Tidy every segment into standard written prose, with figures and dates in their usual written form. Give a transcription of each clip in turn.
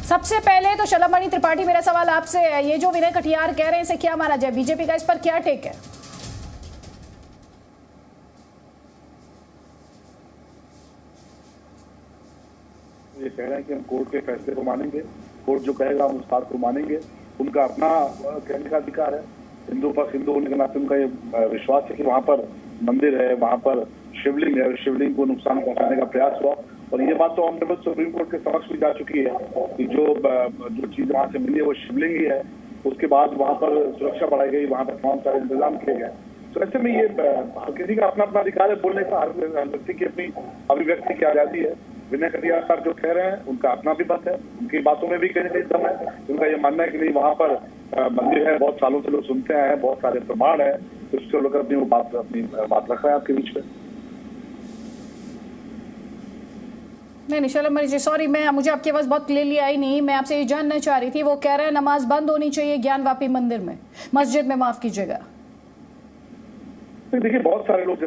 सबसे पहले तो शलभमणि त्रिपाठी, मेरा सवाल आपसे है, ये जो विनय कटियार कह रहे हैं इसे क्या माना जाए? बीजेपी का इस पर क्या टेक है? ये कह रहे हैं कि हम कोर्ट के फैसले को मानेंगे, कोर्ट जो कहेगा हम उस बात को मानेंगे। उनका अपना कहने का अधिकार है। हिंदू पक्ष हिंदू होने के नाते उनका ये विश्वास है कि वहाँ पर मंदिर है, वहाँ पर शिवलिंग है, शिवलिंग को नुकसान पहुंचाने का प्रयास हुआ। और ये बात तो ऑनरेबल सुप्रीम कोर्ट के समक्ष भी जा चुकी है कि जो चीज वहाँ से मिली है वो शिवलिंग ही है। उसके बाद वहाँ पर सुरक्षा बढ़ाई गई, वहाँ पर तमाम सारे इंतजाम किए गए। तो ऐसे में ये हर किसी का अपना अपना अधिकार है बोलने का, हर व्यक्ति की अपनी अभिव्यक्ति की आजादी है। विनय कटियार साहब जो कह रहे हैं उनका अपना भी मत है, उनकी बातों में भी कहीं कहीं दम है। उनका ये मानना है कि नहीं वहाँ पर मंदिर है, बहुत सालों से लोग सुनते आए हैं, बहुत सारे प्रमाण है, तो उसको लेकर अपनी बात रख रहे हैं आपके बीच में। नहीं शलभमणि जी, सॉरी, मुझे आपकी आवाज बहुत क्लियरली आई नहीं। मैं आपसे ये जानना चाह रही थी, वो कह रहे हैं नमाज बंद होनी चाहिए ज्ञानवापी मंदिर में, मस्जिद में, माफ कीजिएगा। देखिए बहुत सारे लोग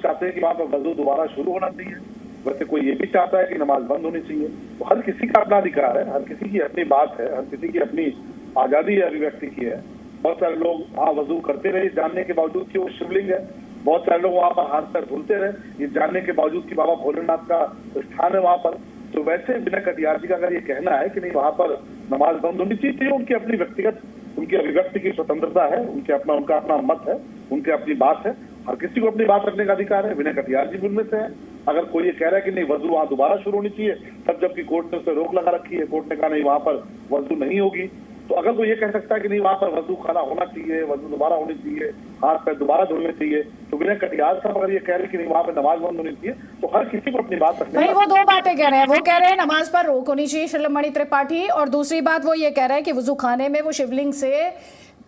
चाहते हैं कि वहाँ पर वजू दोबारा शुरू होना चाहिए, वैसे कोई ये भी चाहता है कि नमाज बंद होनी चाहिए। तो हर किसी का अपना अधिकार है, हर किसी की अपनी बात है, हर किसी की अपनी आजादी है, अभिव्यक्ति की है। बहुत सारे लोग वहाँ वजू करते रहे जानने के बावजूद कि वो शिवलिंग है, बहुत सारे लोग वहाँ पर हाथ पैर धुलते रहे ये जानने के बावजूद कि बाबा भोलेनाथ का स्थान है वहाँ पर। तो वैसे विनय कटियार जी का अगर ये कहना है कि नहीं वहाँ पर नमाज बंद होनी चाहिए, तो उनकी अपनी व्यक्तिगत, उनकी अभिव्यक्ति की स्वतंत्रता है, उनका अपना मत है, उनकी अपनी बात है। हर किसी को अपनी बात रखने का अधिकार है। विनय कटियार जी उनमें से है। अगर कोई ये कह रहा है कि नहीं वजू वहाँ दोबारा शुरू होनी चाहिए, तब जबकि कोर्ट ने उसे रोक लगा रखी है, कोर्ट ने कहा नहीं वहाँ पर वजू नहीं होगी, तो अगर कोई ये कह सकता है कि नहीं वहाँ पर वजू खाना होना चाहिए, वजू दोबारा होनी चाहिए, हाथ पैर दोबारा धुलने चाहिए, तो विनय कटियार साहब अगर ये कह रहे हैं कि नहीं वहाँ पर नमाज बंद होनी चाहिए, तो हर किसी को अपनी बात रखनी नहीं, वो दो बातें कह रहे हैं। वो कह रहे हैं नमाज पर रोक होनी चाहिए शलभमणि त्रिपाठी, और दूसरी बात वो ये कह रहे हैं कि वजू खाने में वो शिवलिंग से,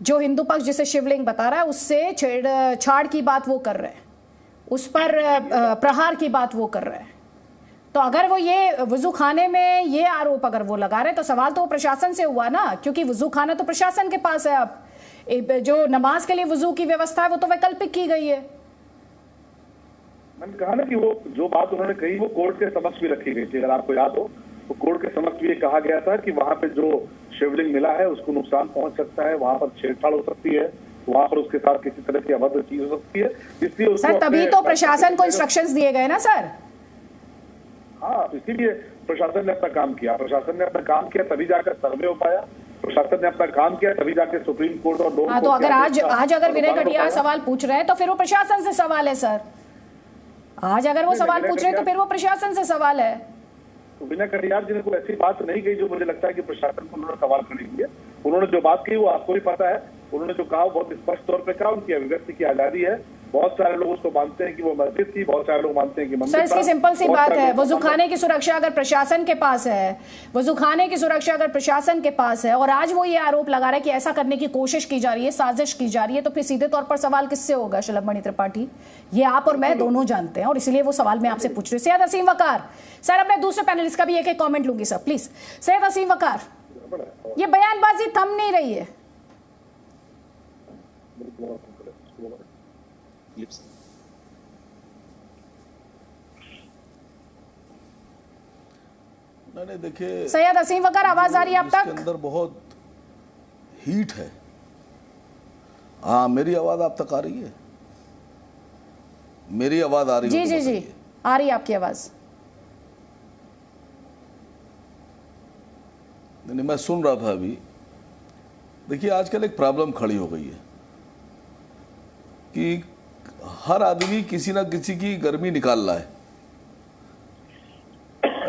जो हिंदू पक्ष जिसे शिवलिंग बता रहा है उससे छेड़छाड़ की बात वो कर रहे हैं, उस पर प्रहार की बात वो कर रहे हैं। तो अगर वो ये वजू खाने में ये आरोप अगर वो लगा रहे, तो सवाल तो प्रशासन से हुआ ना, क्योंकि वजू खाना तो प्रशासन के पास है। अब जो नमाज के लिए वजू की व्यवस्था है वो तो वैकल्पिक की गई है। मैंने कहा ना कि वो जो बात उन्होंने कही वो कोर्ट के समक्ष भी रखी गई थी। अगर आपको याद हो तो कोर्ट के समक्ष भी ये कहा गया था कि वहाँ पे जो शिवलिंग मिला है उसको नुकसान पहुंच सकता है, वहाँ पर छेड़छाड़ हो सकती है, वहाँ पर उसके साथ किसी तरह की अभद्र चीज हो सकती है, इसलिए सर तभी तो प्रशासन को इंस्ट्रक्शंस दिए गए ना सर। हाँ, इसीलिए प्रशासन ने अपना काम किया, तभी जाकर सर्वे हो पाया। प्रशासन ने अपना काम किया तभी जाके सुप्रीम कोर्ट और लोग। हाँ, तो अगर आज अगर विनय कटियार सवाल पूछ रहे हैं तो फिर वो प्रशासन से सवाल है सर। आज अगर वो सवाल पूछ रहे हैं तो फिर वो प्रशासन से सवाल है। तो विनय कटियार जी ने कोई ऐसी बात नहीं कही जो मुझे लगता है कि प्रशासन को उन्होंने सवाल खड़ी की है। उन्होंने जो बात कही वो आपको भी पता है, उन्होंने जो कहा बहुत स्पष्ट तौर पे कहा, उनकी अभिव्यक्ति की आजादी है। बहुत सारे लोग उसको मानते हैं कि वो मस्जिद थी, बहुत सारे लोग मानते हैं कि मंदिर। सर इसकी सिंपल सी बात है, वजू खाने की सुरक्षा अगर प्रशासन के पास है, वजू खाने की सुरक्षा अगर प्रशासन के पास है, और आज वो ये आरोप लगा रहा है कि ऐसा करने की कोशिश की जा रही है, साजिश की जा रही है, तो फिर सीधे तौर पर सवाल किससे होगा शलभमणि त्रिपाठी? ये आप और मैं दोनों जानते हैं, और इसलिए वो सवाल मैं आपसे पूछ रही हूँ। सैयद असीम वकार सर, अब मैं दूसरे पैनलिस्ट का भी एक कॉमेंट लूंगी सर, प्लीज। सैयद असीम वकार, ये बयानबाजी थम नहीं रही है। नहीं देखिए सैयद असीम वकार, आवाज आ रही है आप तक? अंदर बहुत हीट है। हाँ, मेरी आवाज आप तक आ रही है? मेरी आवाज आ रही है? जी जी जी, आ रही है आपकी आवाज। नहीं, मैं सुन रहा था अभी। देखिए आजकल एक प्रॉब्लम खड़ी हो गई है कि हर आदमी किसी ना किसी की गर्मी निकाल रहा है,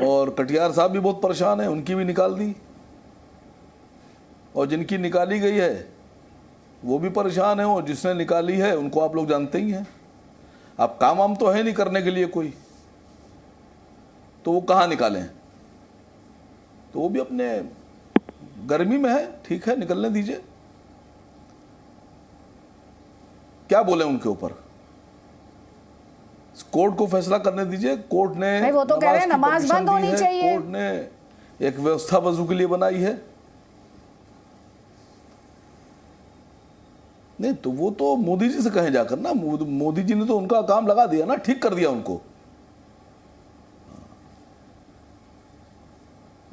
और कटियार साहब भी बहुत परेशान है, उनकी भी निकाल दी, और जिनकी निकाली गई है वो भी परेशान है, और जिसने निकाली है उनको आप लोग जानते ही हैं। अब काम वाम तो है नहीं करने के लिए कोई, तो वो कहाँ निकालें? तो वो भी अपने गर्मी में है, ठीक है, निकलने दीजिए। क्या बोले उनके ऊपर? कोर्ट को फैसला करने दीजिए। कोर्ट ने, वो तो कह रहे हैं नमाज बंद होनी चाहिए। कोर्ट ने एक व्यवस्था वजू के लिए बनाई है। नहीं तो वो तो मोदी जी से कहे जाकर ना, मोदी जी ने तो उनका काम लगा दिया ना, ठीक कर दिया उनको।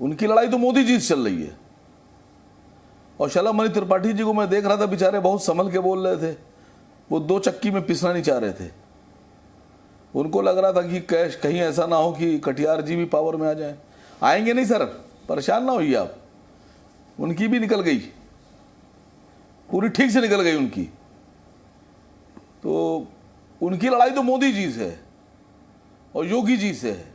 उनकी लड़ाई तो मोदी जी से चल रही है। और शलभ मणि त्रिपाठी जी को मैं देख रहा था, बेचारे बहुत संभल के बोल रहे थे, वो 2 चक्की में पिसना नहीं चाह रहे थे। उनको लग रहा था कि कैश कहीं ऐसा ना हो कि कटियार जी भी पावर में आ जाए। आएंगे नहीं सर, परेशान ना होइए आप। उनकी भी निकल गई, पूरी ठीक से निकल गई उनकी। तो उनकी लड़ाई तो मोदी जी से है और योगी जी से है।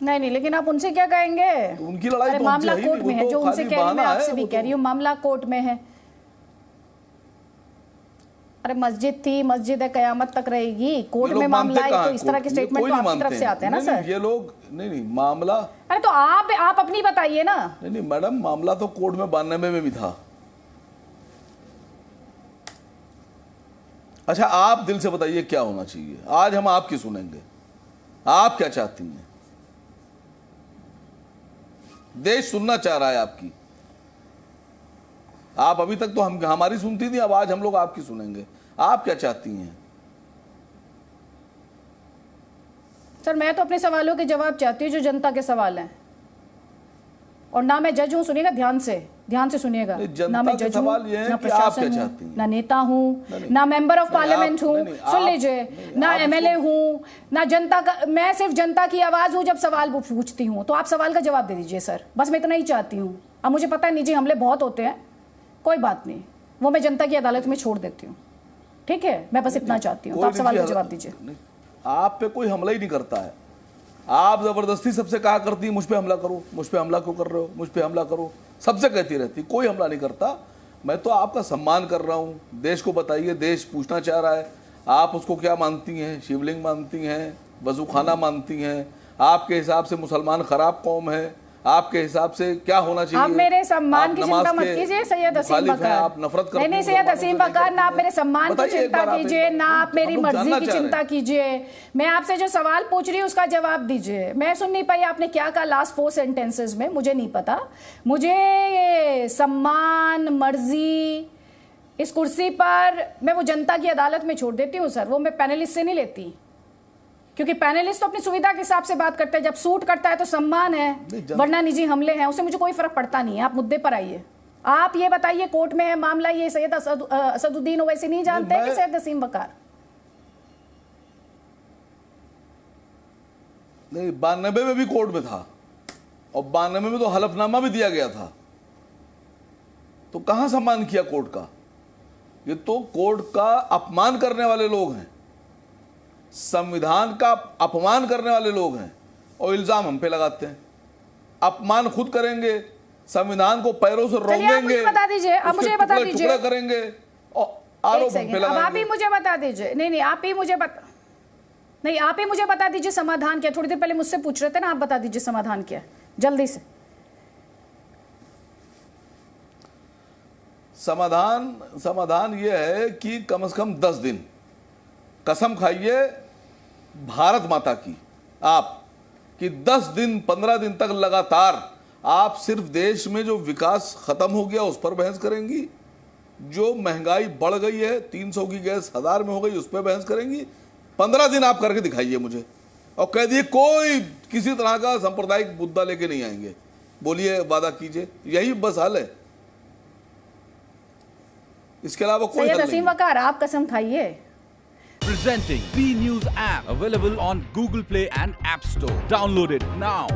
नहीं, लेकिन आप उनसे क्या कहेंगे? तो उनकी लड़ाई तो मामला उनसे कोर्ट में है, जो उनसे कह रही हूं, मैं आपसे भी कह रही हूँ, मामला कोर्ट में है। अरे मस्जिद थी, मस्जिद है, कयामत तक रहेगी। कोर्ट में मामला है, तो इस तरह के स्टेटमेंट तो आपकी तरफ से आते हैं ना सर। ये लोग नहीं मामला, अरे तो आप अपनी बताइए ना। नहीं मैडम, मामला तो कोर्ट में 92 में भी था। अच्छा, आप दिल से बताइए क्या होना चाहिए। आज हम आपकी सुनेंगे, आप क्या चाहती हैं। देश सुनना चाह रहा है आपकी। आप अभी तक तो हमारी सुनती थी, अब आज हम लोग आपकी सुनेंगे। आप क्या चाहती हैं? सर मैं तो अपने सवालों के जवाब चाहती हूँ जो जनता के सवाल हैं। और ना मैं जज हूँ, सुनिएगा ध्यान से सुनिएगा। ना मैं जज हूँ, ना प्रशासन हूँ, ना नेता हूँ, ना मेंबर ऑफ पार्लियामेंट हूँ, सुन लीजिए, ना एमएलए हूँ, ना जनता का। मैं सिर्फ जनता की आवाज हूँ जब सवाल पूछती हूँ। तो आप सवाल का जवाब दे दीजिए सर, बस मैं इतना ही चाहती हूँ। अब मुझे पता है निजी हमले बहुत होते हैं, कोई बात नहीं, वो मैं जनता की अदालत में छोड़ देती हूँ, ठीक है। मैं बस इतना चाहती हूँ, तो आप सवाल का जवाब दीजिए। आप पे कोई हमला ही नहीं करता है। आप जबरदस्ती सबसे कहा करती है मुझ पे हमला करो, मुझ पे हमला क्यों कर रहे हो, मुझ पे हमला करो, सबसे कहती रहती। कोई हमला नहीं करता। मैं तो आपका सम्मान कर रहा हूँ। देश को बताइए, देश पूछना चाह रहा है, आप उसको क्या मानती हैं? शिवलिंग मानती हैं, वजूखाना मानती हैं? आपके हिसाब से मुसलमान खराब कौम है? आपके हिसाब से क्या होना चाहिए? आप मेरे सम्मान की चिंता मत कीजिए सैयद असीम बकार। आप नफरत करते हैं। नहीं सैयद असीम बकार, ना आप मेरे सम्मान की चिंता कीजिए, ना आप मेरी मर्जी की चिंता कीजिए। मैं आपसे जो सवाल पूछ रही हूँ उसका जवाब दीजिए। मैं सुन नहीं पाई आपने क्या कहा लास्ट 4 सेंटेंसेस में, मुझे नहीं पता। मुझे सम्मान, मर्जी, इस कुर्सी पर मैं वो जनता की अदालत में छोड़ देती हूँ सर। वो मैं पैनलिस्ट से नहीं लेती, क्योंकि पैनलिस्ट तो अपनी सुविधा के हिसाब से बात करते हैं। जब सूट करता है तो सम्मान है, वरना निजी हमले हैं, उससे मुझे कोई फर्क पड़ता नहीं है। आप मुद्दे पर आइए। आप ये बताइए, कोर्ट में है मामला, ये सैयद असदुद्दीन ओवैसी नहीं जानते कि सैयद असीम बकार? नहीं, 92 में भी कोर्ट में था और 92 में तो हलफनामा भी दिया गया था। तो कहां सम्मान किया कोर्ट का? ये तो कोर्ट का अपमान करने वाले लोग हैं, संविधान का अपमान करने वाले लोग हैं और इल्जाम हम पे लगाते हैं। अपमान खुद करेंगे, संविधान को पैरों से रोंगेंगे, बता दीजिए, अब मुझे बता दीजिए, टुकड़े करेंगे और आरोप हम पे लगाएंगे। अब आप ही मुझे बता दीजिए। नहीं आप ही मुझे बता दीजिए समाधान क्या। थोड़ी देर पहले मुझसे पूछ रहे थे ना, आप बता दीजिए समाधान क्या, जल्दी से। समाधान ये है कि कम से कम 10 दिन कसम खाइए भारत माता की आप, कि 10 दिन 15 दिन तक लगातार आप सिर्फ देश में जो विकास खत्म हो गया उस पर बहस करेंगी, जो महंगाई बढ़ गई है, 300 की गैस 1000 में हो गई, उस पर बहस करेंगी। 15 दिन आप करके दिखाइए मुझे और कह दिए कोई किसी तरह का सांप्रदायिक मुद्दा लेके नहीं आएंगे। बोलिए, वादा कीजिए, यही बस हल है, इसके अलावा कोई हल नहीं। सैयद असीम बकार, आप कसम खाइए। Presenting B News app, available on Google Play and App Store. Download it now.